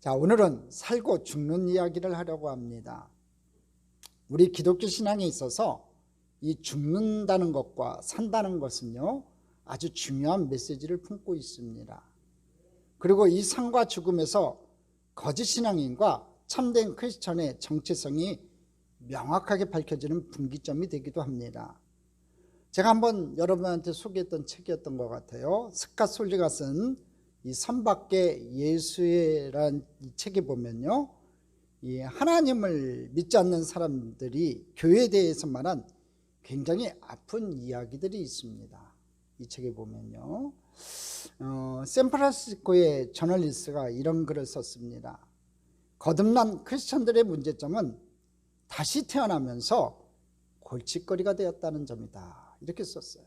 자, 오늘은 살고 죽는 이야기를 하려고 합니다. 우리 기독교 신앙에 있어서 이 죽는다는 것과 산다는 것은요, 아주 중요한 메시지를 품고 있습니다. 그리고 이 삶과 죽음에서 거짓 신앙인과 참된 크리스천의 정체성이 명확하게 밝혀지는 분기점이 되기도 합니다. 제가 한번 여러분한테 소개했던 책이었던 것 같아요. 스캇 솔리가 쓴 이 선밖에 예수의라는 이 책에 보면요, 이 하나님을 믿지 않는 사람들이 교회에 대해서 말한 굉장히 아픈 이야기들이 있습니다. 이 책에 보면요, 샌프란시스코의 저널리스트가 이런 글을 썼습니다. 거듭난 크리스천들의 문제점은 다시 태어나면서 골칫거리가 되었다는 점이다, 이렇게 썼어요.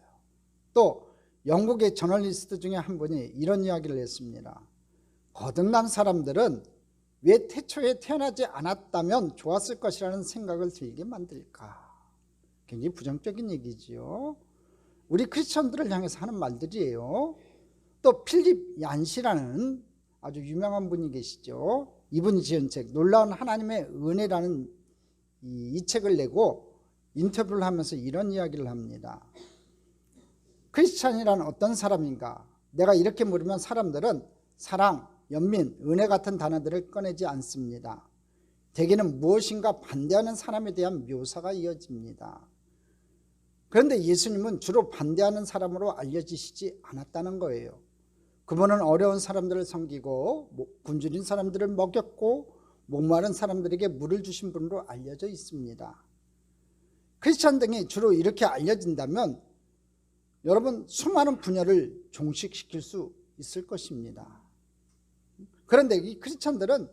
또 영국의 저널리스트 중에 한 분이 이런 이야기를 했습니다. 거듭난 사람들은 왜 태초에 태어나지 않았다면 좋았을 것이라는 생각을 들게 만들까? 굉장히 부정적인 얘기지요. 우리 크리스천들을 향해서 하는 말들이에요. 또 필립 얀시라는 아주 유명한 분이 계시죠. 이분이 지은 책 놀라운 하나님의 은혜라는 이 책을 내고 인터뷰를 하면서 이런 이야기를 합니다. 크리스찬이란 어떤 사람인가? 내가 이렇게 물으면 사람들은 사랑, 연민, 은혜 같은 단어들을 꺼내지 않습니다. 대개는 무엇인가 반대하는 사람에 대한 묘사가 이어집니다. 그런데 예수님은 주로 반대하는 사람으로 알려지시지 않았다는 거예요. 그분은 어려운 사람들을 섬기고 굶주린 사람들을 먹였고 목마른 사람들에게 물을 주신 분으로 알려져 있습니다. 크리스찬 등이 주로 이렇게 알려진다면 여러분, 수많은 분야를 종식시킬 수 있을 것입니다. 그런데 이 크리스찬들은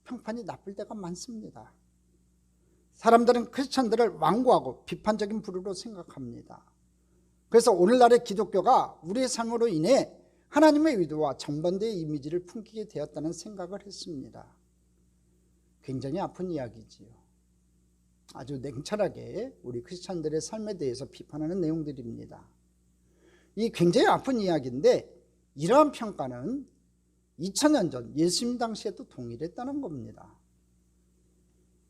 평판이 나쁠 때가 많습니다. 사람들은 크리스찬들을 완고하고 비판적인 부류로 생각합니다. 그래서 오늘날의 기독교가 우리의 삶으로 인해 하나님의 의도와 정반대의 이미지를 풍기게 되었다는 생각을 했습니다. 굉장히 아픈 이야기지요. 아주 냉철하게 우리 크리스찬들의 삶에 대해서 비판하는 내용들입니다. 이 굉장히 아픈 이야기인데 이러한 평가는 2000년 전 예수님 당시에도 동일했다는 겁니다.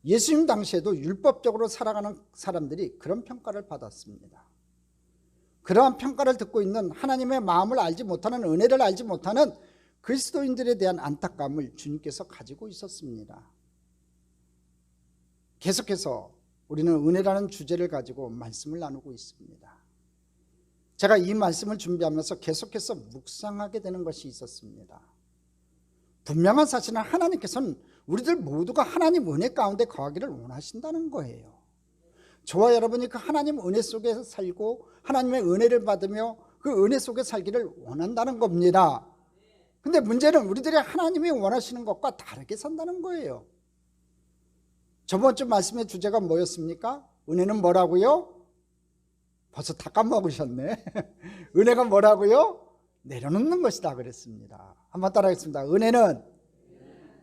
예수님 당시에도 율법적으로 살아가는 사람들이 그런 평가를 받았습니다. 그러한 평가를 듣고 있는 하나님의 마음을 알지 못하는, 은혜를 알지 못하는 그리스도인들에 대한 안타까움을 주님께서 가지고 있었습니다. 계속해서 우리는 은혜라는 주제를 가지고 말씀을 나누고 있습니다. 제가 이 말씀을 준비하면서 계속해서 묵상하게 되는 것이 있었습니다. 분명한 사실은 하나님께서는 우리들 모두가 하나님 은혜 가운데 거하기를 원하신다는 거예요. 저와 여러분이 그 하나님 은혜 속에서 살고 하나님의 은혜를 받으며 그 은혜 속에 살기를 원한다는 겁니다. 근데 문제는 우리들이 하나님이 원하시는 것과 다르게 산다는 거예요. 저번 주 말씀의 주제가 뭐였습니까? 은혜는 뭐라고요? 벌써 다 까먹으셨네. 은혜가 뭐라고요? 내려놓는 것이다 그랬습니다. 한번 따라하겠습니다. 은혜는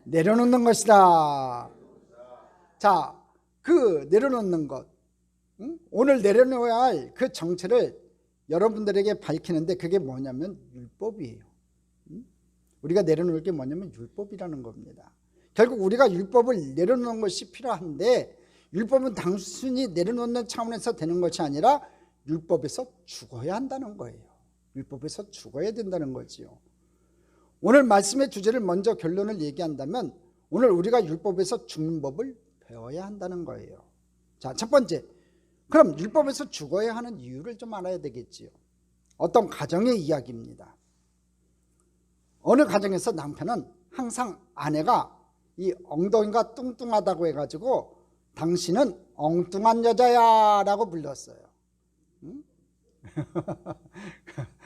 내려놓는 것이다. 자, 그 내려놓는 것, 오늘 내려놓아야 할 그 정체를 여러분들에게 밝히는데 그게 뭐냐면 율법이에요. 우리가 내려놓을 게 뭐냐면 율법이라는 겁니다. 결국 우리가 율법을 내려놓는 것이 필요한데 율법은 단순히 내려놓는 차원에서 되는 것이 아니라 율법에서 죽어야 한다는 거예요. 율법에서 죽어야 된다는 거지요. 오늘 말씀의 주제를 먼저 결론을 얘기한다면 오늘 우리가 율법에서 죽는 법을 배워야 한다는 거예요. 자, 첫 번째, 그럼 율법에서 죽어야 하는 이유를 좀 알아야 되겠지요. 어떤 가정의 이야기입니다. 어느 가정에서 남편은 항상 아내가 이 엉덩이가 뚱뚱하다고 해가지고 당신은 엉뚱한 여자야 라고 불렀어요.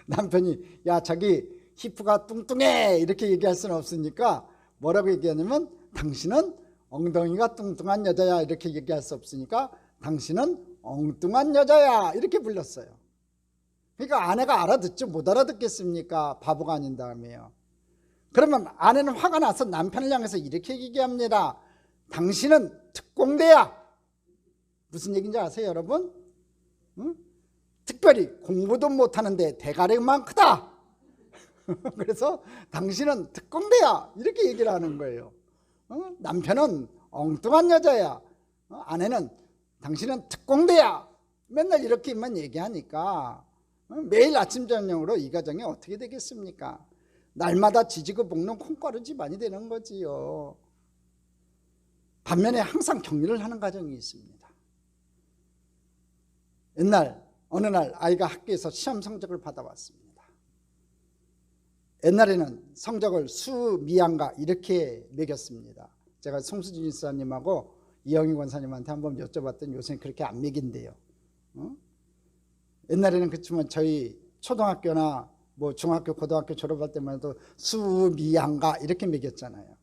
남편이 야, 자기 히프가 뚱뚱해 이렇게 얘기할 수는 없으니까 뭐라고 얘기하냐면 당신은 엉덩이가 뚱뚱한 여자야 이렇게 얘기할 수 없으니까 당신은 엉뚱한 여자야 이렇게 불렀어요. 그러니까 아내가 알아듣죠. 못 알아듣겠습니까? 바보가 아닌 다음에요. 그러면 아내는 화가 나서 남편을 향해서 이렇게 얘기합니다. 당신은 특공대야. 무슨 얘기인지 아세요 여러분? 특별히 공부도 못하는데 대가리만 크다. 그래서 당신은 특공대야 이렇게 얘기를 하는 거예요. 남편은 엉뚱한 여자야. 아내는 당신은 특공대야. 맨날 이렇게만 얘기하니까 매일 아침 저녁으로 이 가정이 어떻게 되겠습니까? 날마다 지지고 볶는 콩가루 집안이 되는 거지요. 반면에 항상 격려를 하는 가정이 있습니다. 어느 날 아이가 학교에서 시험 성적을 받아왔습니다. 옛날에는 성적을 수미양가 이렇게 매겼습니다. 제가 송수진 집사님하고 이영희 권사님한테 한번 여쭤봤더니 요새는 그렇게 안 매긴대요. 옛날에는 그렇지만 저희 초등학교나 뭐 중학교, 고등학교 졸업할 때만 해도 수미양가 이렇게 매겼잖아요.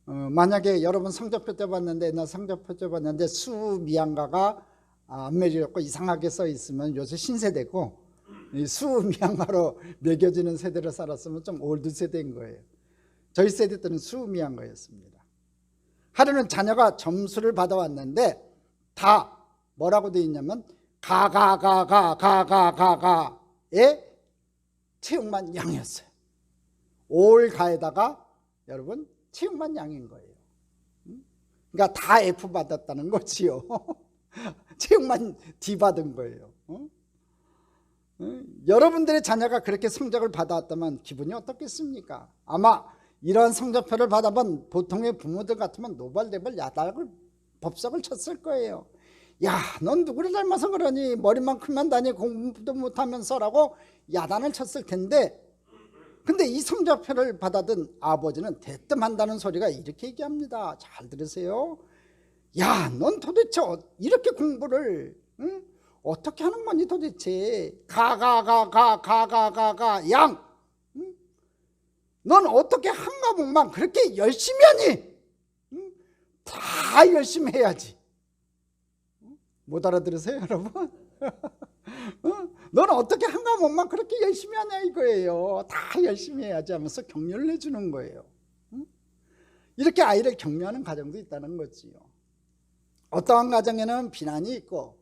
만약에 여러분 성적표 떼봤는데 옛날 성적표 떼봤는데 수미양가가 안 매겨졌고 이상하게 써 있으면 요새 신세대고, 수미양가로 매겨지는 세대를 살았으면 좀 올드 세대인 거예요. 저희 세대 때는 수미양가였습니다. 하루는 자녀가 점수를 받아왔는데 다 뭐라고 되어 있냐면 가의 체육만 양이었어요. 올가에다가 여러분 체육만 양인 거예요. 그러니까 다 F 받았다는 거지요. 체육만 D 받은 거예요. 여러분들의 자녀가 그렇게 성적을 받아왔다면 기분이 어떻겠습니까? 아마 이런 성적표를 받아본 보통의 부모들 같으면 노발대발 야단을 법석을 쳤을 거예요. 야, 넌 누구를 닮아서 그러니? 머리만 크면 다니 공부도 못하면서라고 야단을 쳤을 텐데, 근데 이 성적표를 받아든 아버지는 대뜸 한다는 소리가 이렇게 얘기합니다. 잘 들으세요. 야, 넌 도대체 이렇게 공부를 어떻게 하는 거니 도대체? 양. 넌 어떻게 한 과목만 그렇게 열심히 하니? 다 열심히 해야지. 못 알아들으세요, 여러분? 너는 어떻게 한 과목만 그렇게 열심히 하냐 이거예요. 다 열심히 해야지 하면서 격려를 해주는 거예요. 이렇게 아이를 격려하는 가정도 있다는 거지요. 어떠한 가정에는 비난이 있고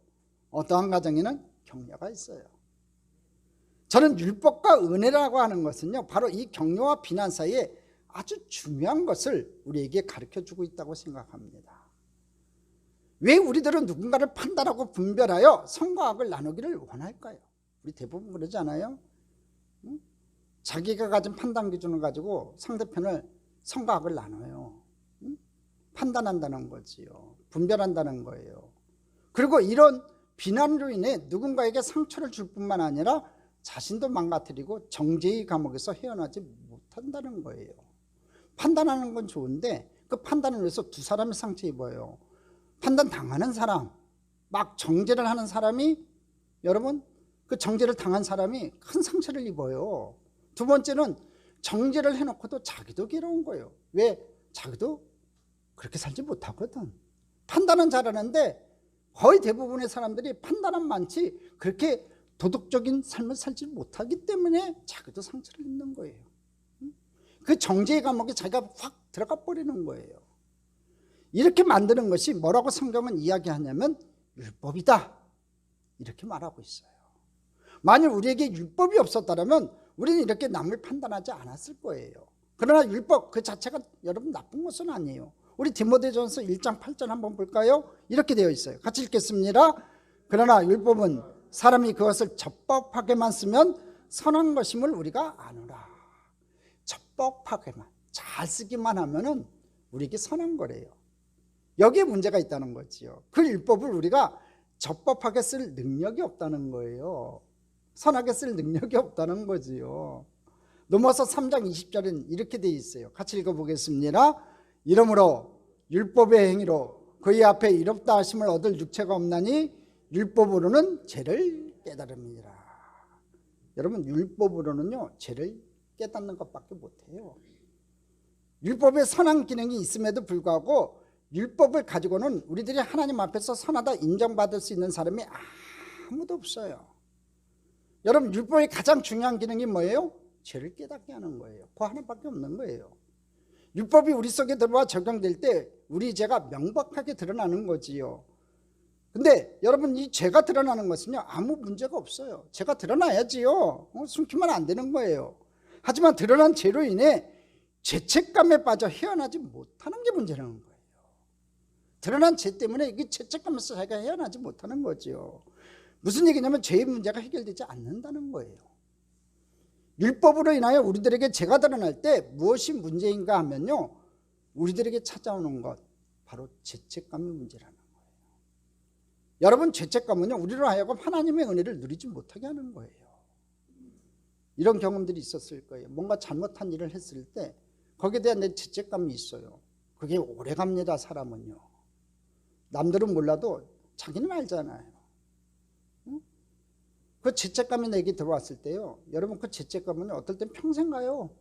어떠한 가정에는 격려가 있어요. 저는 율법과 은혜라고 하는 것은요, 바로 이 격려와 비난 사이에 아주 중요한 것을 우리에게 가르쳐주고 있다고 생각합니다. 왜 우리들은 누군가를 판단하고 분별하여 선과 악을 나누기를 원할까요? 우리 대부분 그러지 않아요? 자기가 가진 판단 기준을 가지고 상대편을 선과 악을 나눠요. 판단한다는 거지요. 분별한다는 거예요. 그리고 이런 비난으로 인해 누군가에게 상처를 줄 뿐만 아니라 자신도 망가뜨리고 정죄의 감옥에서 헤어나지 못한다는 거예요. 판단하는 건 좋은데 그 판단을 위해서 두 사람이 상처 입어요. 판단 당하는 사람, 막 정죄를 하는 사람이, 여러분 그 정죄를 당한 사람이 큰 상처를 입어요. 두 번째는 정죄를 해놓고도 자기도 괴로운 거예요. 왜? 자기도 그렇게 살지 못하거든. 판단은 잘하는데 거의 대부분의 사람들이 판단은 많지 그렇게 도덕적인 삶을 살지 못하기 때문에 자기도 상처를 입는 거예요. 그 정죄의 감옥에 자기가 확 들어가 버리는 거예요. 이렇게 만드는 것이 뭐라고 성경은 이야기하냐면 율법이다, 이렇게 말하고 있어요. 만일 우리에게 율법이 없었다면 우리는 이렇게 남을 판단하지 않았을 거예요. 그러나 율법 그 자체가 여러분 나쁜 것은 아니에요. 우리 디모데전서 1장 8절 한번 볼까요? 이렇게 되어 있어요. 같이 읽겠습니다. 그러나 율법은 사람이 그것을 적법하게만 쓰면 선한 것임을 우리가 아노라. 적법하게만 잘 쓰기만 하면은 우리에게 선한 거래요. 여기에 문제가 있다는 거지요. 그 율법을 우리가 적법하게 쓸 능력이 없다는 거예요. 선하게 쓸 능력이 없다는 거지요. 넘어서 3장 20절은 이렇게 되어 있어요. 같이 읽어보겠습니다. 이러므로 율법의 행위로 그의 앞에 이롭다 하심을 얻을 육체가 없나니 율법으로는 죄를 깨달음이라. 여러분 율법으로는요 죄를 깨닫는 것밖에 못해요. 율법에 선한 기능이 있음에도 불구하고 율법을 가지고는 우리들이 하나님 앞에서 선하다 인정받을 수 있는 사람이 아무도 없어요. 여러분 율법의 가장 중요한 기능이 뭐예요? 죄를 깨닫게 하는 거예요. 그 하나밖에 없는 거예요. 율법이 우리 속에 들어와 적용될 때 우리 죄가 명백하게 드러나는 거지요. 근데 여러분 이 죄가 드러나는 것은요 아무 문제가 없어요. 죄가 드러나야지요. 숨기면 안 되는 거예요. 하지만 드러난 죄로 인해 죄책감에 빠져 헤어나지 못하는 게 문제라는 거예요. 드러난 죄 때문에 이게 죄책감에서 자기가 헤어나지 못하는 거죠. 무슨 얘기냐면 죄의 문제가 해결되지 않는다는 거예요. 율법으로 인하여 우리들에게 죄가 드러날 때 무엇이 문제인가 하면요, 우리들에게 찾아오는 것, 바로 죄책감이 문제라는 거예요. 여러분, 죄책감은요, 우리로 하여금 하나님의 은혜를 누리지 못하게 하는 거예요. 이런 경험들이 있었을 거예요. 뭔가 잘못한 일을 했을 때 거기에 대한 내 죄책감이 있어요. 그게 오래 갑니다. 사람은요, 남들은 몰라도 자기는 알잖아요. 그 죄책감이 내게 들어왔을 때요, 여러분, 그 죄책감은 어떨 땐 평생 가요.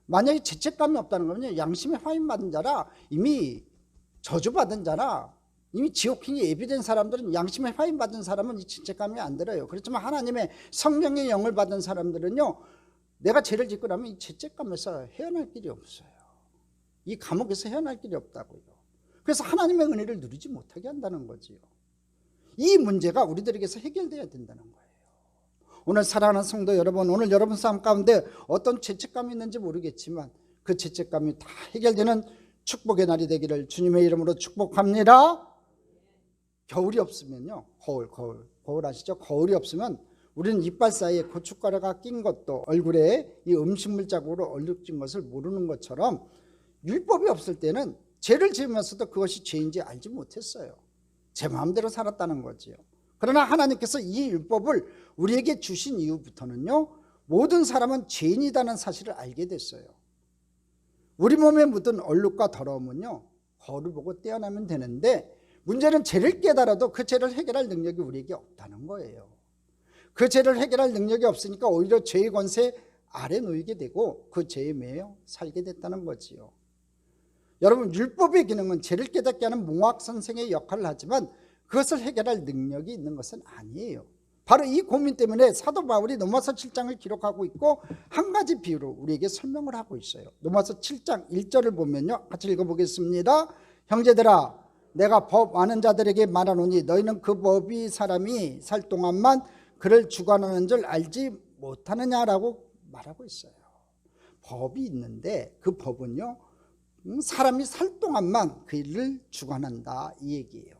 만약에 죄책감이 없다는 거면요, 양심에 화인받은 자라, 이미 저주받은 자라, 이미 지옥행이 예비된 사람들은, 양심에 화인받은 사람은 이 죄책감이 안 들어요. 그렇지만 하나님의 성령의 영을 받은 사람들은요, 내가 죄를 짓고 나면 이 죄책감에서 헤어날 길이 없어요. 이 감옥에서 헤어날 길이 없다고요. 그래서 하나님의 은혜를 누리지 못하게 한다는 거지요. 이 문제가 우리들에게서 해결돼야 된다는 거예요. 오늘 사랑하는 성도 여러분, 오늘 여러분 삶 가운데 어떤 죄책감이 있는지 모르겠지만 그 죄책감이 다 해결되는 축복의 날이 되기를 주님의 이름으로 축복합니다. 겨울이 없으면요, 거울 아시죠? 거울이 없으면 우리는 이빨 사이에 고춧가루가 낀 것도, 얼굴에 이 음식물 자국으로 얼룩진 것을 모르는 것처럼, 율법이 없을 때는 죄를 지으면서도 그것이 죄인지 알지 못했어요. 제 마음대로 살았다는 거지요. 그러나 하나님께서 이 율법을 우리에게 주신 이후부터는요, 모든 사람은 죄인이라는 사실을 알게 됐어요. 우리 몸에 묻은 얼룩과 더러움은요, 거울을 보고 떼어내면 되는데, 문제는 죄를 깨달아도 그 죄를 해결할 능력이 우리에게 없다는 거예요. 그 죄를 해결할 능력이 없으니까 오히려 죄의 권세 아래 놓이게 되고 그 죄에 매여 살게 됐다는 거지요. 여러분, 율법의 기능은 죄를 깨닫게 하는 몽학 선생의 역할을 하지만 그것을 해결할 능력이 있는 것은 아니에요. 바로 이 고민 때문에 사도 바울이 로마서 7장을 기록하고 있고 한 가지 비유로 우리에게 설명을 하고 있어요. 로마서 7장 1절을 보면요, 같이 읽어보겠습니다. 형제들아, 내가 법 아는 자들에게 말하노니 너희는 그 법이 사람이 살 동안만 그를 주관하는 줄 알지 못하느냐라고 말하고 있어요. 법이 있는데 그 법은요, 사람이 살 동안만 그 일을 주관한다, 이 얘기예요.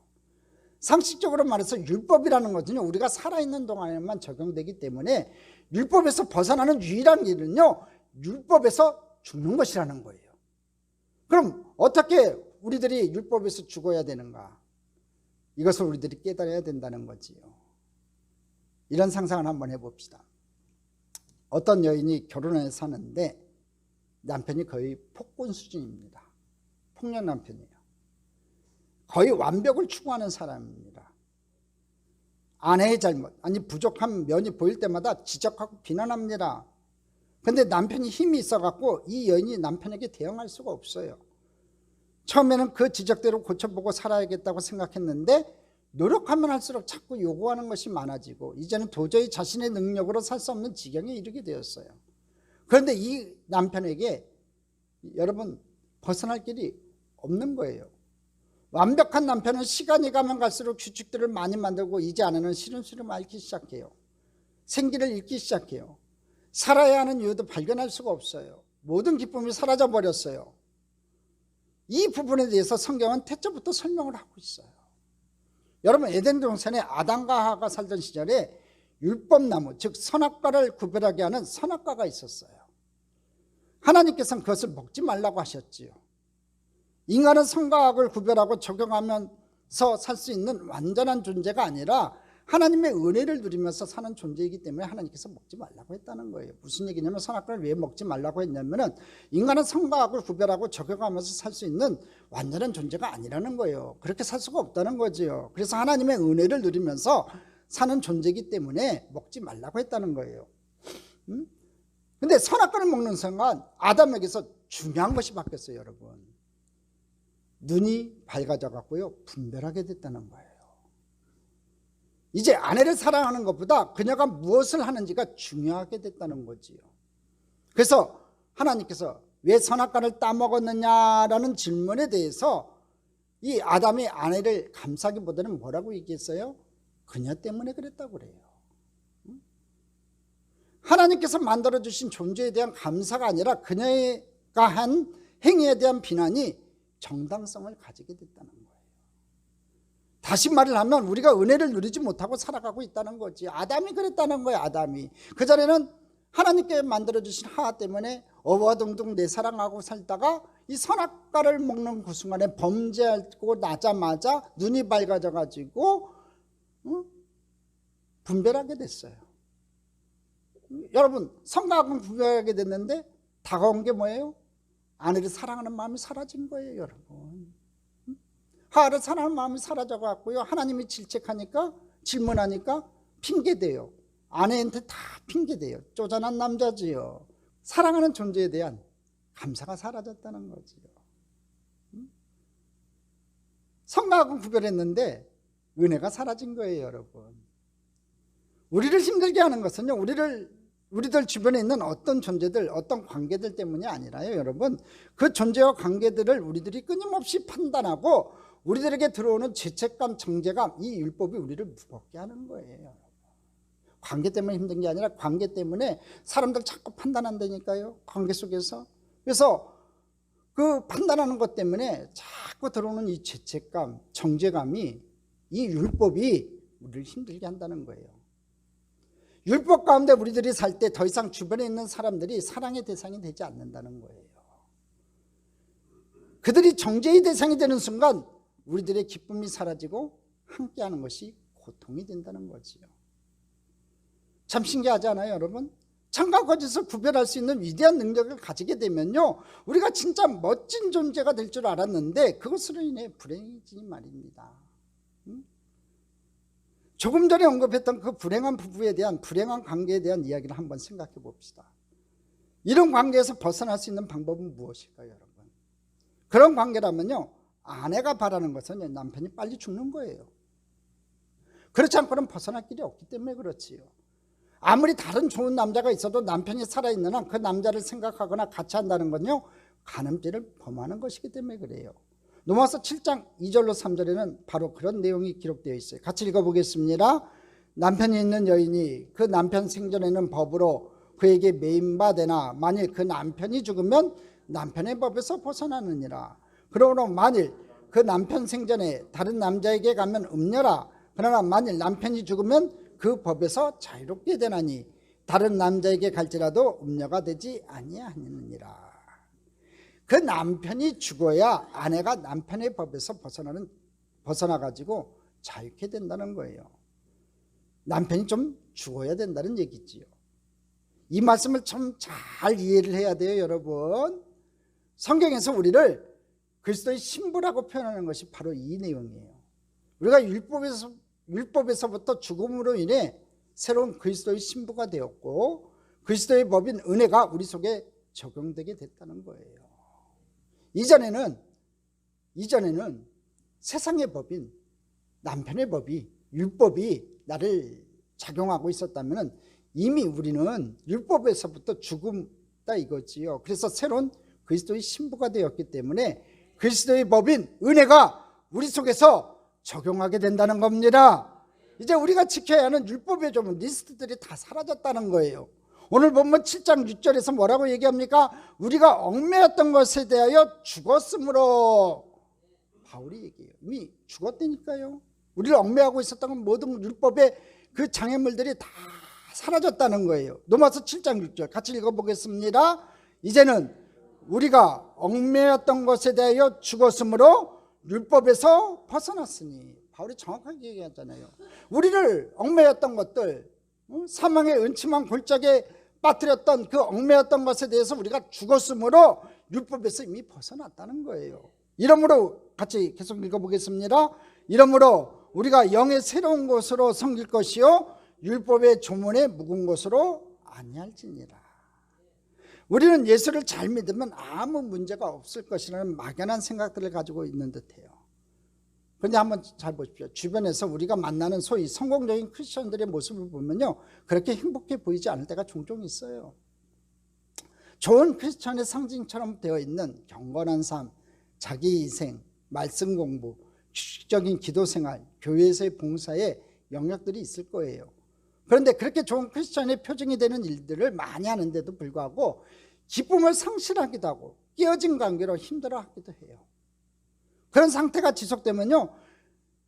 상식적으로 말해서 율법이라는 것은요, 우리가 살아있는 동안에만 적용되기 때문에 율법에서 벗어나는 유일한 일은요, 율법에서 죽는 것이라는 거예요. 그럼 어떻게 우리들이 율법에서 죽어야 되는가? 이것을 우리들이 깨달아야 된다는 거지요. 이런 상상을 한번 해봅시다. 어떤 여인이 결혼해서 사는데 남편이 거의 폭군 수준입니다. 폭력 남편이에요. 거의 완벽을 추구하는 사람입니다. 아내의 잘못, 아니 부족한 면이 보일 때마다 지적하고 비난합니다. 그런데 남편이 힘이 있어갖고 이 여인이 남편에게 대응할 수가 없어요. 처음에는 그 지적대로 고쳐보고 살아야겠다고 생각했는데 노력하면 할수록 자꾸 요구하는 것이 많아지고 이제는 도저히 자신의 능력으로 살 수 없는 지경에 이르게 되었어요. 그런데 이 남편에게 여러분 벗어날 길이 없는 거예요. 완벽한 남편은 시간이 가면 갈수록 규칙들을 많이 만들고 이제 아내는 시름시름 앓기 시작해요. 생기를 잃기 시작해요. 살아야 하는 이유도 발견할 수가 없어요. 모든 기쁨이 사라져 버렸어요. 이 부분에 대해서 성경은 태초부터 설명을 하고 있어요. 여러분, 에덴 동산에 아담과 하와가 살던 시절에 율법나무, 즉 선악과를 구별하게 하는 선악과가 있었어요. 하나님께서는 그것을 먹지 말라고 하셨지요. 인간은 선과 악을 구별하고 적용하면서 살 수 있는 완전한 존재가 아니라 하나님의 은혜를 누리면서 사는 존재이기 때문에 하나님께서 먹지 말라고 했다는 거예요. 무슨 얘기냐면, 선악과를 왜 먹지 말라고 했냐면 인간은 선과 악을 구별하고 적용하면서 살 수 있는 완전한 존재가 아니라는 거예요. 그렇게 살 수가 없다는 거지요. 그래서 하나님의 은혜를 누리면서 사는 존재이기 때문에 먹지 말라고 했다는 거예요. 근데 선악과를 먹는 순간 아담에게서 중요한 것이 바뀌었어요. 여러분, 눈이 밝아져 갖고요, 분별하게 됐다는 거예요. 이제 아내를 사랑하는 것보다 그녀가 무엇을 하는지가 중요하게 됐다는 거지요. 그래서 하나님께서 왜 선악과를 따먹었느냐라는 질문에 대해서 이 아담이 아내를 감싸기보다는 뭐라고 얘기했어요? 그녀 때문에 그랬다고 그래요. 하나님께서 만들어주신 존재에 대한 감사가 아니라 그녀가 한 행위에 대한 비난이 정당성을 가지게 됐다는 거예요. 다시 말을 하면 우리가 은혜를 누리지 못하고 살아가고 있다는 거지. 아담이 그랬다는 거예요. 아담이. 그전에는 하나님께 만들어주신 하와 때문에 어와둥둥 내 사랑하고 살다가 이 선악과를 먹는 그 순간에 범죄하고 나자마자 눈이 밝아져 가지고 분별하게 됐어요. 여러분, 선과 악은 분별하게 됐는데 다가온 게 뭐예요? 아내를 사랑하는 마음이 사라진 거예요. 여러분, 하와를 사랑하는 마음이 사라져 갖고요, 하나님이 질책하니까, 질문하니까 핑계대요. 아내한테 다 핑계대요. 쪼잔한 남자지요. 사랑하는 존재에 대한 감사가 사라졌다는 거지요. 선과 악은 구별했는데 은혜가 사라진 거예요. 여러분, 우리를 힘들게 하는 것은요, 우리들 주변에 있는 어떤 존재들, 어떤 관계들 때문이 아니라요. 여러분, 그 존재와 관계들을 우리들이 끊임없이 판단하고 우리들에게 들어오는 죄책감, 정죄감, 이 율법이 우리를 무겁게 하는 거예요. 관계 때문에 힘든 게 아니라 관계 때문에 사람들 자꾸 판단한다니까요. 관계 속에서. 그래서 그 판단하는 것 때문에 자꾸 들어오는 이 죄책감, 정죄감이, 이 율법이 우리를 힘들게 한다는 거예요. 율법 가운데 우리들이 살 때 더 이상 주변에 있는 사람들이 사랑의 대상이 되지 않는다는 거예요. 그들이 정죄의 대상이 되는 순간 우리들의 기쁨이 사라지고 함께하는 것이 고통이 된다는 거지요. 참 신기하지 않아요, 여러분? 참과 거짓을 구별할 수 있는 위대한 능력을 가지게 되면요, 우리가 진짜 멋진 존재가 될 줄 알았는데 그것으로 인해 불행해지니 말입니다. 조금 전에 언급했던 그 불행한 부부에 대한, 불행한 관계에 대한 이야기를 한번 생각해 봅시다. 이런 관계에서 벗어날 수 있는 방법은 무엇일까요, 여러분? 그런 관계라면요, 아내가 바라는 것은 남편이 빨리 죽는 거예요. 그렇지 않고는 벗어날 길이 없기 때문에 그렇지요. 아무리 다른 좋은 남자가 있어도 남편이 살아있는 한 그 남자를 생각하거나 같이 한다는 건요, 간음죄를 범하는 것이기 때문에 그래요. 로마서 7장 2절로 3절에는 바로 그런 내용이 기록되어 있어요. 같이 읽어보겠습니다. 남편이 있는 여인이 그 남편 생전에는 법으로 그에게 매임받으나 만일 그 남편이 죽으면 남편의 법에서 벗어나느니라. 그러므로 만일 그 남편 생전에 다른 남자에게 가면 음녀라. 그러나 만일 남편이 죽으면 그 법에서 자유롭게 되나니 다른 남자에게 갈지라도 음녀가 되지 아니하느니라. 그 남편이 죽어야 아내가 남편의 법에서 벗어나가지고 자유케 된다는 거예요. 남편이 좀 죽어야 된다는 얘기지요. 이 말씀을 참 잘 이해를 해야 돼요, 여러분. 성경에서 우리를 그리스도의 신부라고 표현하는 것이 바로 이 내용이에요. 우리가 율법에서부터 죽음으로 인해 새로운 그리스도의 신부가 되었고 그리스도의 법인 은혜가 우리 속에 적용되게 됐다는 거예요. 이전에는 세상의 법인 남편의 법이, 율법이 나를 작용하고 있었다면 이미 우리는 율법에서부터 죽음다 이거지요. 그래서 새로운 그리스도의 신부가 되었기 때문에 그리스도의 법인 은혜가 우리 속에서 적용하게 된다는 겁니다. 이제 우리가 지켜야 하는 율법의 좀 리스트들이 다 사라졌다는 거예요. 오늘 본문 7장 6절에서 뭐라고 얘기합니까? 우리가 얽매였던 것에 대하여 죽었으므로. 바울이 얘기해요. 이미 죽었다니까요. 우리를 얽매하고 있었던 건 모든 율법의 그 장애물들이 다 사라졌다는 거예요. 로마서 7장 6절 같이 읽어보겠습니다. 이제는 우리가 얽매였던 것에 대하여 죽었으므로 율법에서 벗어났으니. 바울이 정확하게 얘기하잖아요. 우리를 얽매였던 것들, 사망의 은침한 골짜기에 빠뜨렸던 그 얽매였던 것에 대해서 우리가 죽었으므로 율법에서 이미 벗어났다는 거예요. 이러므로 같이 계속 읽어보겠습니다. 이러므로 우리가 영의 새로운 것으로 섬길 것이요 율법의 조문에 묵은 것으로 아니할지니라. 우리는 예수를 잘 믿으면 아무 문제가 없을 것이라는 막연한 생각들을 가지고 있는 듯해요. 그런데 한번 잘 보십시오. 주변에서 우리가 만나는 소위 성공적인 크리스천들의 모습을 보면요, 그렇게 행복해 보이지 않을 때가 종종 있어요. 좋은 크리스천의 상징처럼 되어 있는 경건한 삶, 자기 희생, 말씀 공부, 규칙적인 기도 생활, 교회에서의 봉사에 영역들이 있을 거예요. 그런데 그렇게 좋은 크리스천의 표징이 되는 일들을 많이 하는데도 불구하고 기쁨을 상실하기도 하고 깨어진 관계로 힘들어하기도 해요. 그런 상태가 지속되면요,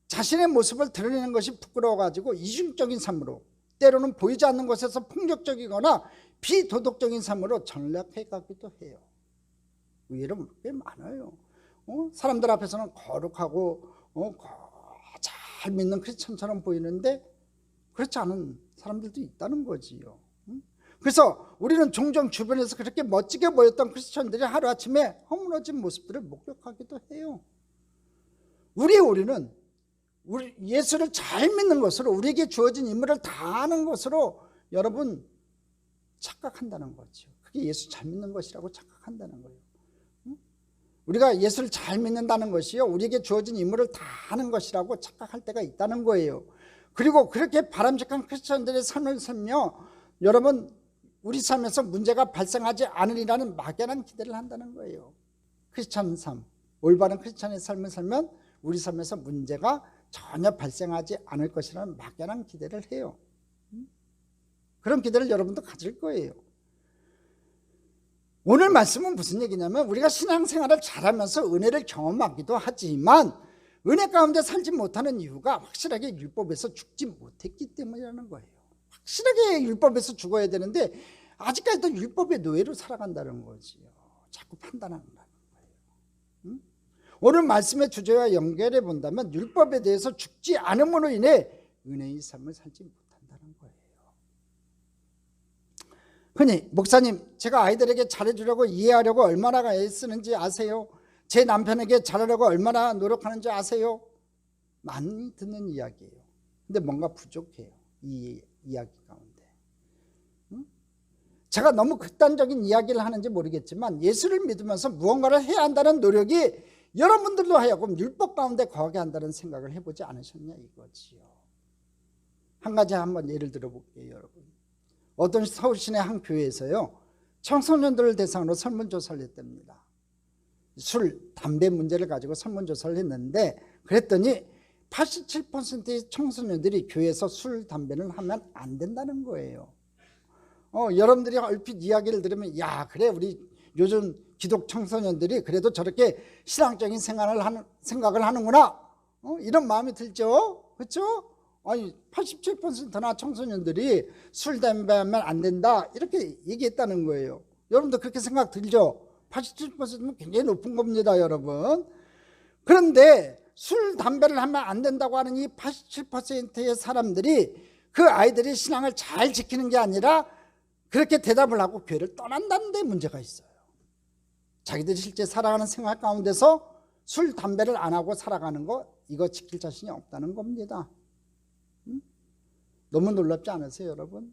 자신의 모습을 드러내는 것이 부끄러워가지고 이중적인 삶으로, 때로는 보이지 않는 곳에서 폭력적이거나 비도덕적인 삶으로 전락해 가기도 해요. 의외로 꽤 많아요. 사람들 앞에서는 거룩하고 잘 믿는 크리스천처럼 보이는데 그렇지 않은 사람들도 있다는 거지요. 그래서 우리는 종종 주변에서 그렇게 멋지게 보였던 크리스천들이 하루아침에 허물어진 모습들을 목격하기도 해요. 우리는 예수를 잘 믿는 것으로, 우리에게 주어진 임무를 다 하는 것으로 여러분 착각한다는 거죠. 그게 예수 잘 믿는 것이라고 착각한다는 거예요. 우리가 예수를 잘 믿는다는 것이요, 우리에게 주어진 임무를 다 하는 것이라고 착각할 때가 있다는 거예요. 그리고 그렇게 바람직한 크리스천들의 삶을 살며 여러분 우리 삶에서 문제가 발생하지 않으리라는 막연한 기대를 한다는 거예요. 크리스천 삶, 올바른 크리스천의 삶을 살면 우리 삶에서 문제가 전혀 발생하지 않을 것이라는 막연한 기대를 해요. 그런 기대를 여러분도 가질 거예요. 오늘 말씀은 무슨 얘기냐면, 우리가 신앙생활을 잘하면서 은혜를 경험하기도 하지만 은혜 가운데 살지 못하는 이유가 확실하게 율법에서 죽지 못했기 때문이라는 거예요. 확실하게 율법에서 죽어야 되는데 아직까지도 율법의 노예로 살아간다는 거지요. 자꾸 판단한다는 거예요. 오늘 말씀의 주제와 연결해 본다면 율법에 대해서 죽지 않음으로 인해 은혜의 삶을 살지 못한다는 거예요. 흔히 목사님, 제가 아이들에게 잘해주려고 이해하려고 얼마나 애쓰는지 아세요? 제 남편에게 잘하려고 얼마나 노력하는지 아세요? 많이 듣는 이야기예요. 근데 뭔가 부족해요, 이 이야기 가운데. 제가 너무 극단적인 이야기를 하는지 모르겠지만 예수를 믿으면서 무언가를 해야 한다는 노력이 여러분들도 하여금 율법 가운데 거하게 한다는 생각을 해보지 않으셨냐 이거지요. 한 가지 한번 예를 들어볼게요, 여러분. 어떤 서울 시내 한 교회에서요, 청소년들을 대상으로 설문조사를 했답니다. 술, 담배 문제를 가지고 설문조사를 했는데 그랬더니 87%의 청소년들이 교회에서 술, 담배는 하면 안 된다는 거예요. 여러분들이 얼핏 이야기를 들으면, 야, 그래, 우리 요즘 기독 청소년들이 그래도 저렇게 신앙적인 생각을 하는구나, 이런 마음이 들죠. 그렇죠? 아니, 87%나 청소년들이 술, 담배 하면 안 된다 이렇게 얘기했다는 거예요. 여러분도 그렇게 생각 들죠? 87%면 굉장히 높은 겁니다, 여러분. 그런데 술, 담배를 하면 안 된다고 하는 이 87%의 사람들이, 그 아이들이 신앙을 잘 지키는 게 아니라 그렇게 대답을 하고 교회를 떠난다는 데 문제가 있어요. 자기들이 실제 살아가는 생활 가운데서 술, 담배를 안 하고 살아가는 거, 이거 지킬 자신이 없다는 겁니다. 너무 놀랍지 않으세요, 여러분?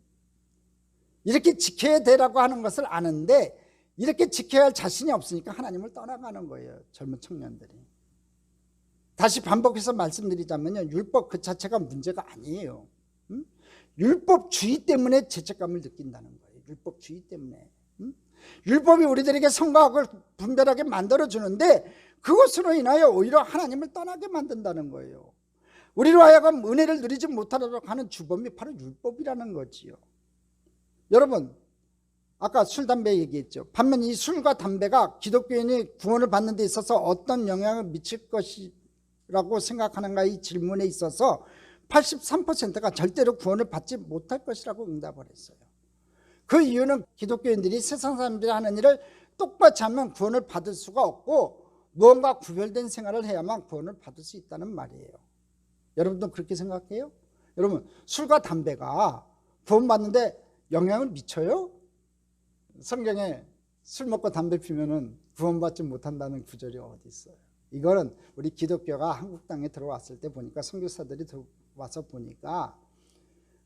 이렇게 지켜야 되라고 하는 것을 아는데 이렇게 지켜야 할 자신이 없으니까 하나님을 떠나가는 거예요, 젊은 청년들이. 다시 반복해서 말씀드리자면요, 율법 그 자체가 문제가 아니에요. 율법주의 때문에 죄책감을 느낀다는 거예요. 율법주의 때문에. 율법이 우리들에게 선과 악을 분별하게 만들어주는데 그것으로 인하여 오히려 하나님을 떠나게 만든다는 거예요. 우리로 하여금 은혜를 누리지 못하도록 하는 주범이 바로 율법이라는 거지요. 여러분, 아까 술, 담배 얘기했죠. 반면 이 술과 담배가 기독교인이 구원을 받는 데 있어서 어떤 영향을 미칠 것이라고 생각하는가, 이 질문에 있어서 83%가 절대로 구원을 받지 못할 것이라고 응답을 했어요. 그 이유는 기독교인들이 세상 사람들이 하는 일을 똑같이 하면 구원을 받을 수가 없고 무언가 구별된 생활을 해야만 구원을 받을 수 있다는 말이에요. 여러분도 그렇게 생각해요? 여러분, 술과 담배가 구원받는데 영향을 미쳐요? 성경에 술 먹고 담배 피면은 구원받지 못한다는 구절이 어디 있어요? 이거는 우리 기독교가 한국 땅에 들어왔을 때 보니까, 선교사들이 들어와서 보니까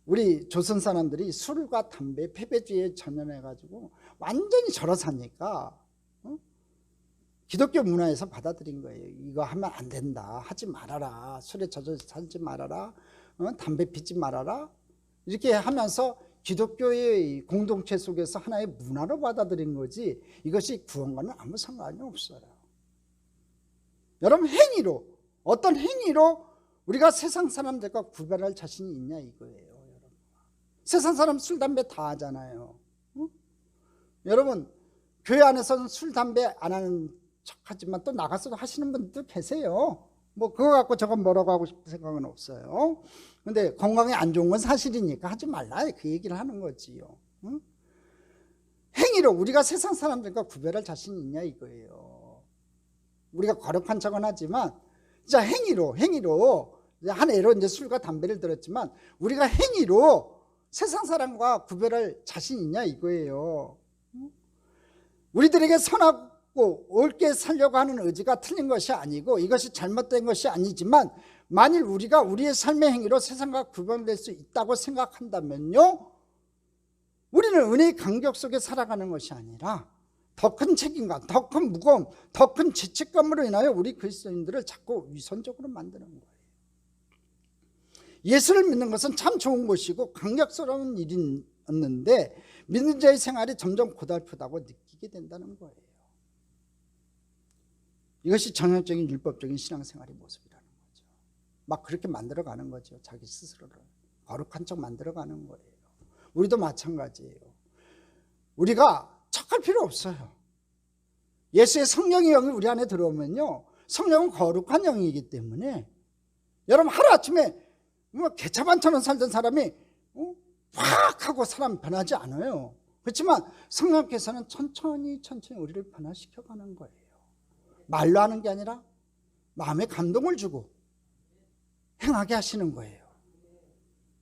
우리 조선 사람들이 술과 담배, 패배주의에 전염해가지고 완전히 절어 사니까 기독교 문화에서 받아들인 거예요. 이거 하면 안 된다, 하지 말아라, 술에 젖어 살지 말아라, 담배 피지 말아라, 이렇게 하면서 기독교의 공동체 속에서 하나의 문화로 받아들인 거지 이것이 구원과는 아무 상관이 없어요. 여러분, 행위로, 어떤 행위로 우리가 세상 사람들과 구별할 자신이 있냐 이거예요, 여러분. 세상 사람 술, 담배 다 하잖아요. 여러분, 교회 안에서는 술, 담배 안 하는 척하지만 또 나가서도 하시는 분들도 계세요. 뭐 그거 갖고 저건 뭐라고 하고 싶은 생각은 없어요. 근데 건강에 안 좋은 건 사실이니까 하지 말라, 그 얘기를 하는 거지요. 행위로 우리가 세상 사람들과 구별할 자신이 있냐 이거예요. 우리가 거룩한 척은 하지만 진짜 행위로 한 예로 이제 술과 담배를 들었지만 우리가 행위로 세상 사람과 구별할 자신 있냐 이거예요. 우리들에게 선하고 옳게 살려고 하는 의지가 틀린 것이 아니고 이것이 잘못된 것이 아니지만 만일 우리가 우리의 삶의 행위로 세상과 구별될 수 있다고 생각한다면요, 우리는 은혜의 간격 속에 살아가는 것이 아니라 더 큰 책임감, 더 큰 무거움, 더 큰 죄책감으로 인하여 우리 그리스도인들을 자꾸 위선적으로 만드는 거예요. 예수를 믿는 것은 참 좋은 것이고 강력스러운 일이었는데 믿는 자의 생활이 점점 고달프다고 느끼게 된다는 거예요. 이것이 전형적인 율법적인 신앙생활의 모습이라는 거죠. 막 그렇게 만들어가는 거죠. 자기 스스로를 거룩한 척 만들어가는 거예요. 우리도 마찬가지예요. 우리가 척할 필요 없어요. 예수의 성령의 영이 우리 안에 들어오면요, 성령은 거룩한 영이기 때문에 여러분 하루아침에 뭐 개차반처럼 살던 사람이 확 하고 사람 변하지 않아요. 그렇지만 성령께서는 천천히 우리를 변화시켜가는 거예요. 말로 하는 게 아니라 마음에 감동을 주고 행하게 하시는 거예요.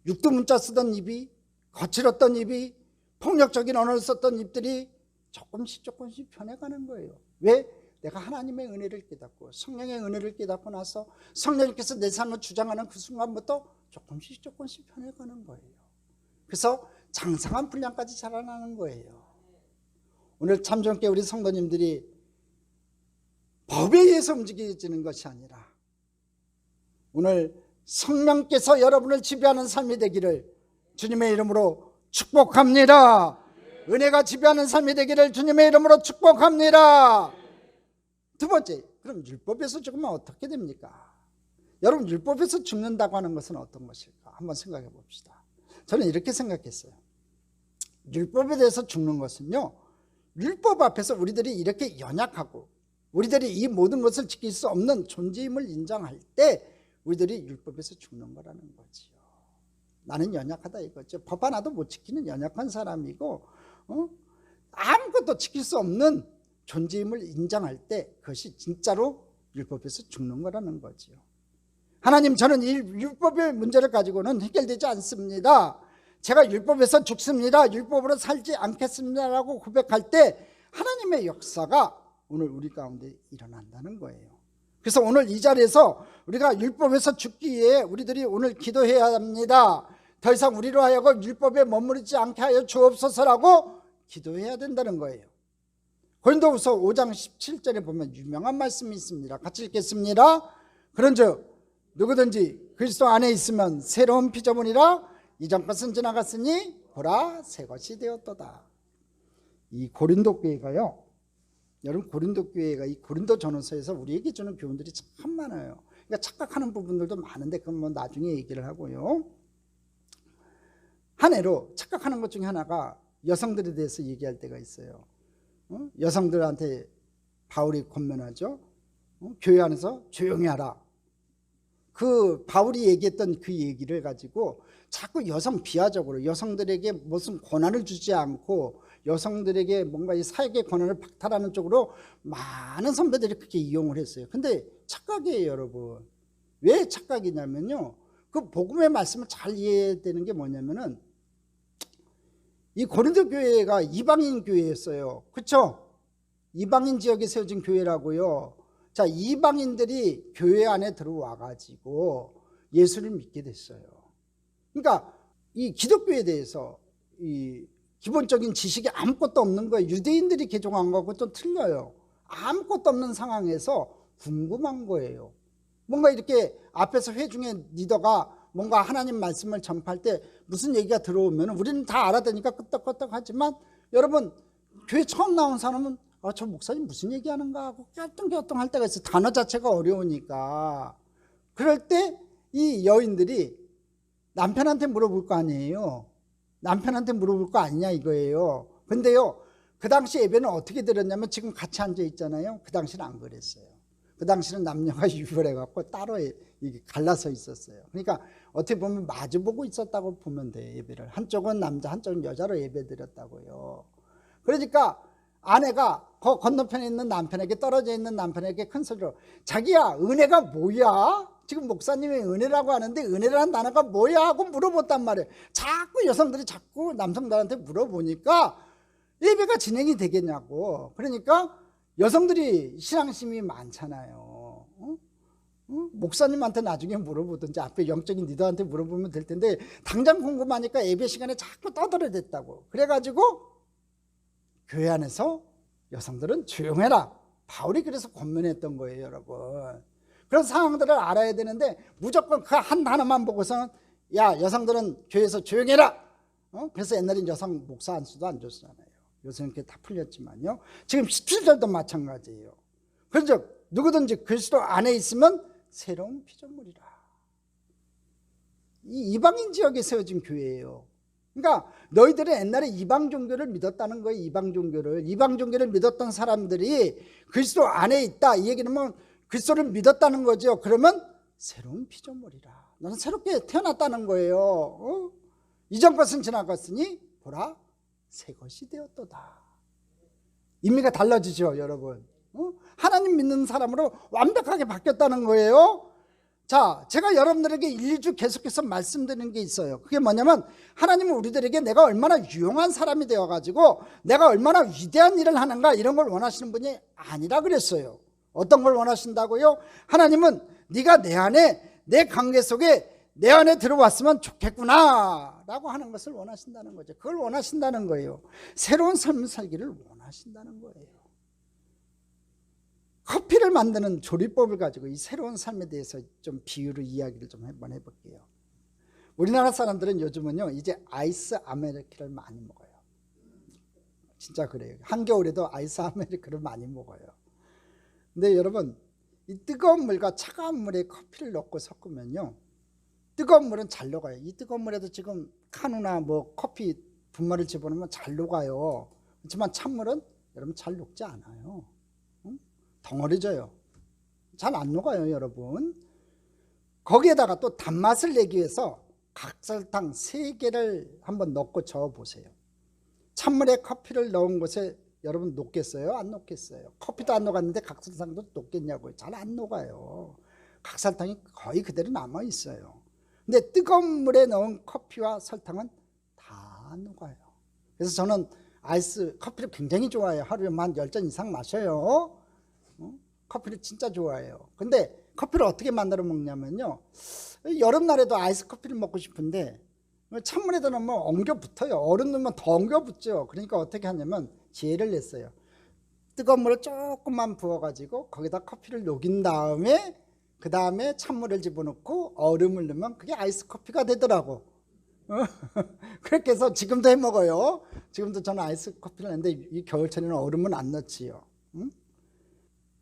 육두문자 쓰던 입이, 거칠었던 입이, 폭력적인 언어를 썼던 입들이 조금씩 변해가는 거예요. 왜? 내가 하나님의 은혜를 깨닫고 성령의 은혜를 깨닫고 나서 성령님께서 내 삶을 주장하는 그 순간부터 조금씩 변해가는 거예요. 그래서 장성한 분량까지 자라나는 거예요. 오늘 참전께 우리 성도님들이 법에 의해서 움직여지는 것이 아니라 오늘 성령께서 여러분을 지배하는 삶이 되기를 주님의 이름으로 축복합니다. 은혜가 지배하는 삶이 되기를 주님의 이름으로 축복합니다. 두 번째, 그럼 율법에서 죽으면 어떻게 됩니까? 여러분, 율법에서 죽는다고 하는 것은 어떤 것일까? 한번 생각해 봅시다. 저는 이렇게 생각했어요. 율법에 대해서 죽는 것은요, 율법 앞에서 우리들이 이렇게 연약하고 우리들이 이 모든 것을 지킬 수 없는 존재임을 인정할 때 우리들이 율법에서 죽는 거라는 거지요. 나는 연약하다 이거죠. 법 하나도 못 지키는 연약한 사람이고 아무것도 지킬 수 없는 존재임을 인정할 때 그것이 진짜로 율법에서 죽는 거라는 거지요. 하나님, 저는 이 율법의 문제를 가지고는 해결되지 않습니다. 제가 율법에서 죽습니다. 율법으로 살지 않겠습니다라고 고백할 때 하나님의 역사가 오늘 우리 가운데 일어난다는 거예요. 그래서 오늘 이 자리에서 우리가 율법에서 죽기 위해 우리들이 오늘 기도해야 합니다. 더 이상 우리로 하여금 율법에 머무르지 않게 하여 주옵소서라고 기도해야 된다는 거예요. 고린도후서 5장 17절에 보면 유명한 말씀이 있습니다. 같이 읽겠습니다. 그런즉 누구든지 그리스도 안에 있으면 새로운 피조물이라 이전 것은 지나갔으니 보라 새 것이 되었도다. 이 고린도 교회가요, 여러분 고린도 교회가 이 고린도 전후서에서 우리에게 주는 교훈들이 참 많아요. 그러니까 착각하는 부분들도 많은데 그건 뭐 나중에 얘기를 하고요. 한 해로 착각하는 것 중에 하나가 여성들에 대해서 얘기할 때가 있어요. 여성들한테 바울이 권면하죠. 교회 안에서 조용히 하라. 그 바울이 얘기했던 그 얘기를 가지고 자꾸 여성 비하적으로 여성들에게 무슨 권한을 주지 않고 여성들에게 뭔가 이 사역의 권한을 박탈하는 쪽으로 많은 선배들이 그렇게 이용을 했어요. 근데 착각이에요, 여러분. 왜 착각이냐면요, 그 복음의 말씀을 잘 이해해야 되는 게 뭐냐면은 이 고린도 교회가 이방인 교회였어요. 그렇죠? 이방인 지역에 세워진 교회라고요. 자, 이방인들이 교회 안에 들어와 가지고 예수를 믿게 됐어요. 그러니까 이 기독교에 대해서 이 기본적인 지식이 아무것도 없는 거예요. 유대인들이 개종한 거하고 좀 틀려요. 아무것도 없는 상황에서 궁금한 거예요. 뭔가 이렇게 앞에서 회중의 리더가 뭔가 하나님 말씀을 전파할 때 무슨 얘기가 들어오면 우리는 다 알아듣으니까 끄떡끄떡하지만 여러분, 교회 처음 나온 사람은 저 목사님 무슨 얘기하는가 하고 깨뚱깨뚱할 때가 있어요. 단어 자체가 어려우니까. 그럴 때 이 여인들이 남편한테 물어볼 거 아니에요. 남편한테 물어볼 거 아니냐 이거예요. 근데요, 그 당시 예배는 어떻게 드렸냐면 지금 같이 앉아 있잖아요. 그 당시는 안 그랬어요. 그 당시는 남녀가 유별해갖고 따로 이게 갈라서 있었어요. 그러니까 어떻게 보면 마주보고 있었다고 보면 돼요. 예배를 한쪽은 남자 한쪽은 여자로 예배 드렸다고요. 그러니까 아내가 건너편에 있는 남편에게, 떨어져 있는 남편에게 큰 소리로, 자기야 은혜가 뭐야? 지금 목사님이 은혜라고 하는데 은혜라는 단어가 뭐야? 하고 물어봤단 말이에요. 자꾸 여성들이 자꾸 남성들한테 물어보니까 예배가 진행이 되겠냐고. 그러니까 여성들이 신앙심이 많잖아요. 목사님한테 나중에 물어보든지 앞에 영적인 리더한테 물어보면 될 텐데 당장 궁금하니까 예배 시간에 자꾸 떠들어댔다고. 그래가지고 교회 안에서 여성들은 조용해라. 바울이 그래서 권면했던 거예요, 여러분. 그런 상황들을 알아야 되는데 무조건 그 한 단어만 보고서는 야, 여성들은 교회에서 조용해라. 그래서 옛날엔 여성 목사 안수도 안 줬잖아요. 요새는 그게 다 풀렸지만요. 지금 17절도 마찬가지예요. 그래서 누구든지 그리스도 안에 있으면 새로운 피조물이라. 이 이방인 지역에 세워진 교회예요. 그러니까 너희들은 옛날에 이방 종교를 믿었다는 거예요. 이방 종교를 믿었던 사람들이 그리스도 안에 있다, 이 얘기는 뭐 그리스도를 믿었다는 거죠. 그러면 새로운 피조물이라. 너는 새롭게 태어났다는 거예요. 이전 것은 지나갔으니 보라 새 것이 되었도다. 의미가 달라지죠, 여러분. 하나님 믿는 사람으로 완벽하게 바뀌었다는 거예요. 자, 제가 여러분들에게 1, 2주 계속해서 말씀드리는 게 있어요. 그게 뭐냐면 하나님은 우리들에게 내가 얼마나 유용한 사람이 되어가지고 내가 얼마나 위대한 일을 하는가, 이런 걸 원하시는 분이 아니라 그랬어요. 어떤 걸 원하신다고요? 하나님은 네가 내 안에, 내 관계 속에 내 안에 들어왔으면 좋겠구나 라고 하는 것을 원하신다는 거죠. 그걸 원하신다는 거예요. 새로운 삶을 살기를 원하신다는 거예요. 커피를 만드는 조리법을 가지고 이 새로운 삶에 대해서 좀 비유로 이야기를 좀 한번 해볼게요. 우리나라 사람들은 요즘은요, 이제 아이스 아메리카노를 많이 먹어요. 진짜 그래요. 한겨울에도 아이스 아메리카노를 많이 먹어요. 근데 여러분, 이 뜨거운 물과 차가운 물에 커피를 넣고 섞으면요, 뜨거운 물은 잘 녹아요. 이 뜨거운 물에도 지금 카누나 뭐 커피 분말을 집어넣으면 잘 녹아요. 그렇지만 찬물은 여러분 잘 녹지 않아요. 덩어리져요. 잘 안 녹아요, 여러분. 거기에다가 또 단맛을 내기 위해서 각설탕 3개를 한번 넣고 저어보세요. 찬물에 커피를 넣은 곳에 여러분 녹겠어요? 안 녹겠어요? 커피도 안 녹았는데 각설탕도 녹겠냐고요? 잘 안 녹아요. 각설탕이 거의 그대로 남아있어요. 근데 뜨거운 물에 넣은 커피와 설탕은 다 녹아요. 그래서 저는 아이스 커피를 굉장히 좋아해요. 하루에 한 10잔 이상 마셔요. 커피를 진짜 좋아해요. 근데 커피를 어떻게 만들어 먹냐면요, 여름날에도 아이스 커피를 먹고 싶은데 찬물에다 넣으면 엉겨 붙어요. 얼음 넣으면 더 엉겨 붙죠. 그러니까 어떻게 하냐면 지혜를 냈어요. 뜨거운 물을 조금만 부어가지고 거기다 커피를 녹인 다음에 그 다음에 찬물을 집어넣고 얼음을 넣으면 그게 아이스 커피가 되더라고. 그렇게 해서 지금도 해 먹어요. 지금도 저는 아이스 커피를 했는데 이 겨울철에는 얼음은 안 넣지요.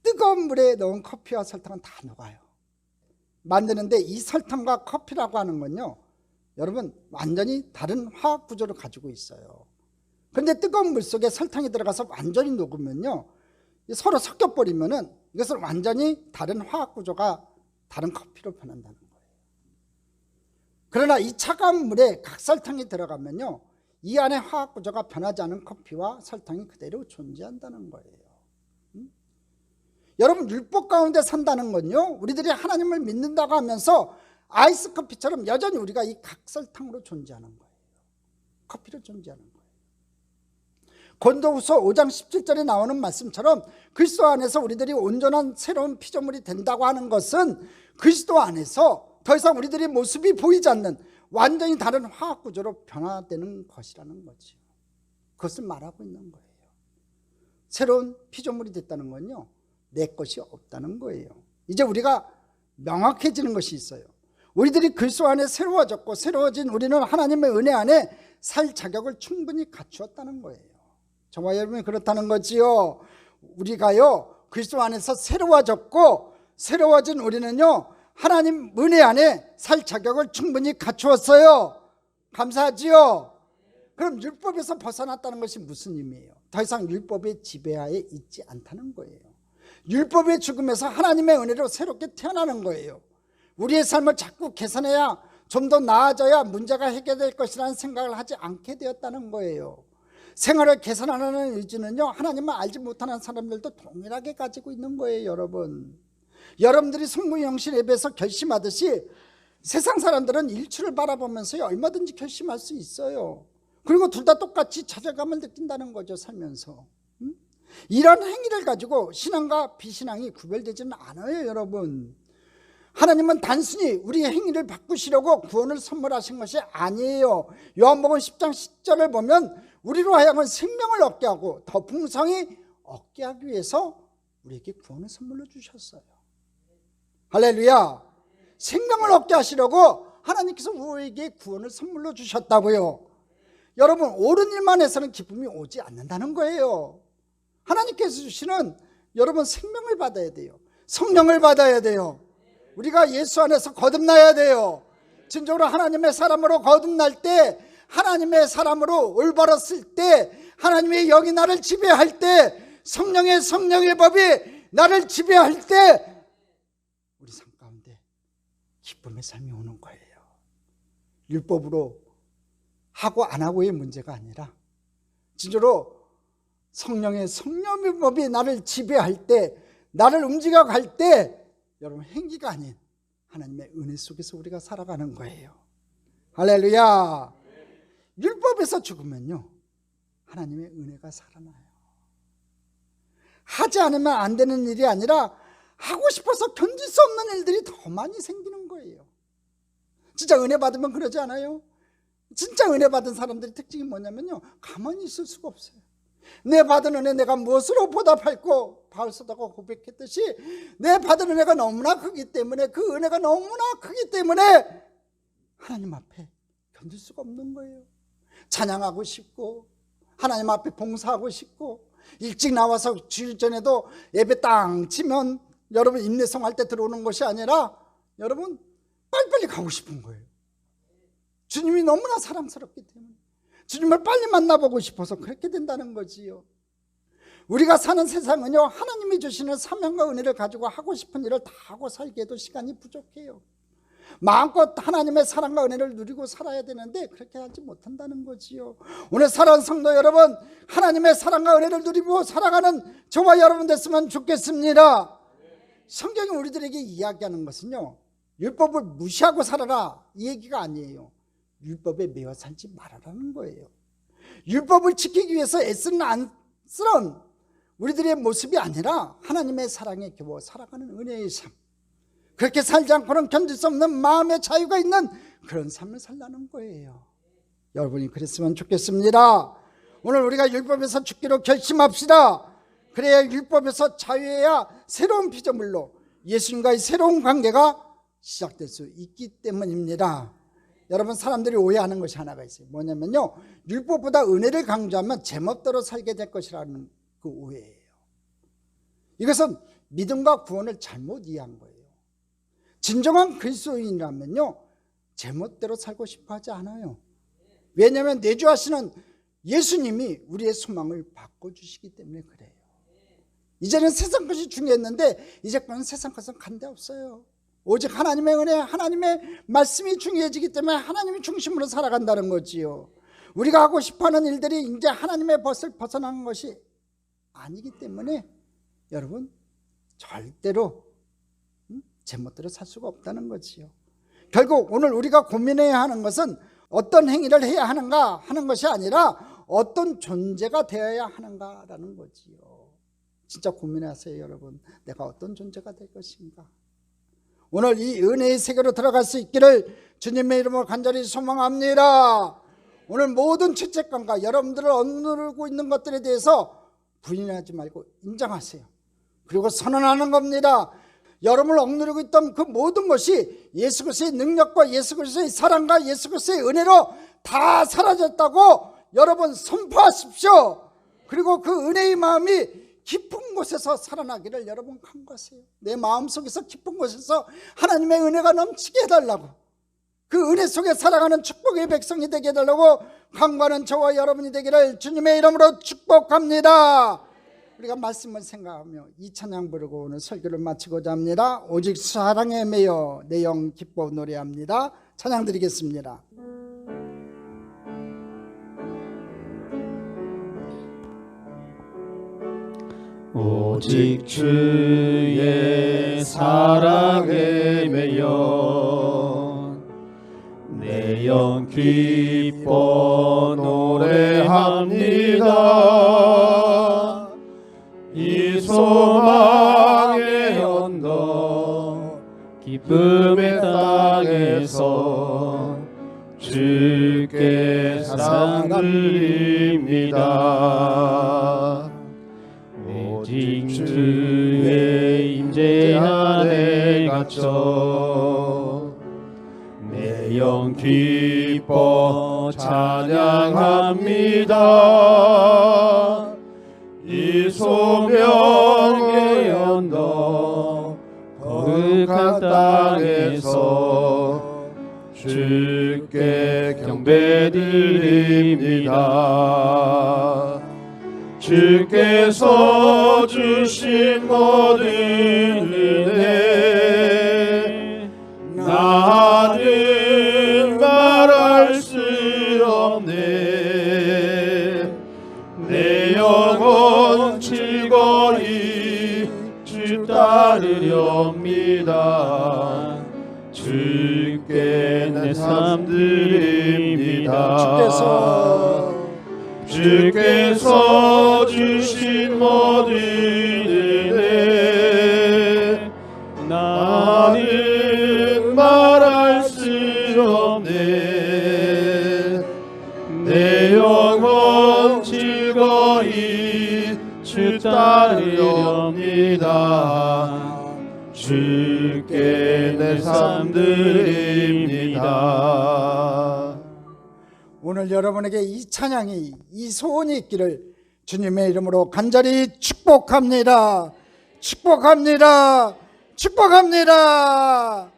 뜨거운 물에 넣은 커피와 설탕은 다 녹아요. 만드는데 이 설탕과 커피라고 하는 건요, 여러분 완전히 다른 화학 구조를 가지고 있어요. 그런데 뜨거운 물 속에 설탕이 들어가서 완전히 녹으면요, 서로 섞여버리면은 이것은 완전히 다른 화학 구조가 다른 커피로 변한다는 거예요. 그러나 이 차가운 물에 각설탕이 들어가면요, 이 안에 화학 구조가 변하지 않은 커피와 설탕이 그대로 존재한다는 거예요. 여러분, 율법 가운데 산다는 건요, 우리들이 하나님을 믿는다고 하면서 아이스 커피처럼 여전히 우리가 이 각설탕으로 존재하는 거예요. 커피로 존재하는 거예요. 고린도후서 5장 17절에 나오는 말씀처럼 그리스도 안에서 우리들이 온전한 새로운 피조물이 된다고 하는 것은 그리스도 안에서 더 이상 우리들의 모습이 보이지 않는 완전히 다른 화학 구조로 변화되는 것이라는 거죠. 그것을 말하고 있는 거예요. 새로운 피조물이 됐다는 건요, 내 것이 없다는 거예요. 이제 우리가 명확해지는 것이 있어요. 우리들이 그리스도 안에 새로워졌고 새로워진 우리는 하나님의 은혜 안에 살 자격을 충분히 갖추었다는 거예요. 저와 여러분이 그렇다는 거지요. 우리가요, 그리스도 안에서 새로워졌고 새로워진 우리는요, 하나님 은혜 안에 살 자격을 충분히 갖추었어요. 감사하지요. 그럼 율법에서 벗어났다는 것이 무슨 의미예요? 더 이상 율법의 지배하에 있지 않다는 거예요. 율법의 죽음에서 하나님의 은혜로 새롭게 태어나는 거예요. 우리의 삶을 자꾸 개선해야 좀 더 나아져야 문제가 해결될 것이라는 생각을 하지 않게 되었다는 거예요. 생활을 개선하는 의지는요, 하나님을 알지 못하는 사람들도 동일하게 가지고 있는 거예요. 여러분들이 성부영신 예배에서 결심하듯이 세상 사람들은 일출을 바라보면서 얼마든지 결심할 수 있어요. 그리고 둘 다 똑같이 좌절감을 느낀다는 거죠, 살면서. 이런 행위를 가지고 신앙과 비신앙이 구별되지는 않아요, 여러분. 하나님은 단순히 우리의 행위를 바꾸시려고 구원을 선물하신 것이 아니에요. 요한복음 10장 10절을 보면 우리로 하여금 생명을 얻게 하고 더 풍성히 얻게 하기 위해서 우리에게 구원을 선물로 주셨어요. 할렐루야. 생명을 얻게 하시려고 하나님께서 우리에게 구원을 선물로 주셨다고요. 여러분, 옳은 일만 해서는 기쁨이 오지 않는다는 거예요. 하나님께서 주시는 여러분 생명을 받아야 돼요. 성령을 받아야 돼요. 우리가 예수 안에서 거듭나야 돼요. 진정으로 하나님의 사람으로 거듭날 때, 하나님의 사람으로 올바랐을 때, 하나님의 영이 나를 지배할 때, 성령의 법이 나를 지배할 때 우리 삶 가운데 기쁨의 삶이 오는 거예요. 율법으로 하고 안 하고의 문제가 아니라 진짜로 성령의 법이 나를 지배할 때, 나를 움직여 갈 때 여러분 행위가 아닌 하나님의 은혜 속에서 우리가 살아가는 거예요. 할렐루야. 율법에서 죽으면요, 하나님의 은혜가 살아나요. 하지 않으면 안 되는 일이 아니라 하고 싶어서 견딜 수 없는 일들이 더 많이 생기는 거예요. 진짜 은혜 받으면 그러지 않아요? 진짜 은혜 받은 사람들의 특징이 뭐냐면요, 가만히 있을 수가 없어요. 내 받은 은혜 내가 무엇으로 보답할고, 바울서다가 고백했듯이 내 받은 은혜가 너무나 크기 때문에, 그 은혜가 너무나 크기 때문에 하나님 앞에 견딜 수가 없는 거예요. 찬양하고 싶고, 하나님 앞에 봉사하고 싶고, 일찍 나와서 주일 전에도 예배 땅 치면 여러분 인내성 할 때 들어오는 것이 아니라 여러분 빨리빨리 가고 싶은 거예요. 주님이 너무나 사랑스럽기 때문에, 주님을 빨리 만나보고 싶어서 그렇게 된다는 거지요. 우리가 사는 세상은요, 하나님이 주시는 사명과 은혜를 가지고 하고 싶은 일을 다 하고 살기에도 시간이 부족해요. 마음껏 하나님의 사랑과 은혜를 누리고 살아야 되는데 그렇게 하지 못한다는 거지요. 오늘 사랑하는 성도 여러분, 하나님의 사랑과 은혜를 누리고 살아가는 저와 여러분 됐으면 좋겠습니다. 성경이 우리들에게 이야기하는 것은요, 율법을 무시하고 살아라 이 얘기가 아니에요. 율법에 매여 살지 말아라는 거예요. 율법을 지키기 위해서 애쓰는 안쓰러운 우리들의 모습이 아니라 하나님의 사랑에 겨워 살아가는 은혜의 삶, 그렇게 살지 않고는 견딜 수 없는 마음의 자유가 있는 그런 삶을 살라는 거예요. 여러분이 그랬으면 좋겠습니다. 오늘 우리가 율법에서 죽기로 결심합시다. 그래야 율법에서 자유해야 새로운 피조물로 예수님과의 새로운 관계가 시작될 수 있기 때문입니다. 여러분, 사람들이 오해하는 것이 하나가 있어요. 뭐냐면요, 율법보다 은혜를 강조하면 제멋대로 살게 될 것이라는 그 오해예요. 이것은 믿음과 구원을 잘못 이해한 거예요. 진정한 그리스도인이라면요, 제멋대로 살고 싶어 하지 않아요. 왜냐하면 내주하시는 예수님이 우리의 소망을 바꿔주시기 때문에 그래요. 이제는 세상 것이 중요했는데 이제는 세상 것은 간데 없어요. 오직 하나님의 은혜, 하나님의 말씀이 중요해지기 때문에 하나님이 중심으로 살아간다는 거지요. 우리가 하고 싶어하는 일들이 이제 하나님의 벗을 벗어난 것이 아니기 때문에 여러분 절대로 제멋대로 살 수가 없다는 거지요. 결국 오늘 우리가 고민해야 하는 것은 어떤 행위를 해야 하는가 하는 것이 아니라 어떤 존재가 되어야 하는가라는 거지요. 진짜 고민하세요, 여러분. 내가 어떤 존재가 될 것인가. 오늘 이 은혜의 세계로 들어갈 수 있기를 주님의 이름으로 간절히 소망합니다. 오늘 모든 죄책감과 여러분들을 억누르고 있는 것들에 대해서 부인하지 말고 인정하세요. 그리고 선언하는 겁니다. 여러분을 억누르고 있던 그 모든 것이 예수 그리스도의 능력과 예수 그리스도의 사랑과 예수 그리스도의 은혜로 다 사라졌다고 여러분 선포하십시오. 그리고 그 은혜의 마음이 깊은 곳에서 살아나기를 여러분 간구하세요. 내 마음속에서 깊은 곳에서 하나님의 은혜가 넘치게 해달라고, 그 은혜 속에 살아가는 축복의 백성이 되게 해달라고 강구하는 저와 여러분이 되기를 주님의 이름으로 축복합니다. 우리가 말씀을 생각하며 이 찬양 부르고 오늘 설교를 마치고자 합니다. 오직 사랑에 매여 내 영 기뻐 노래합니다. 찬양 드리겠습니다. 오직 주의 사랑에 매여 내 영 기뻐 노래합니다. 이 소망의 언덕 기쁨의 땅에서 주께 사랑 드립니다. 오직 주의 임재 안에 갇혀 내 영 기뻐 찬양합니다. 이 소명의 언덕 거룩한 땅에서 주께 경배 드립니다. 주께서 주신 모든 은혜 나는 말할 수 없네. 내 영혼 즐거이 주 따르렵니다. 주께 내 삶 드립니다. 주께서 주신 모든 은혜 나는 말할 수 없네. 내 영혼 즐거이 주 따르렵니다. 주께 내 삶 드립니다. 오늘 여러분에게 이 찬양이, 이 소원이 있기를 주님의 이름으로 간절히 축복합니다. 축복합니다. 축복합니다.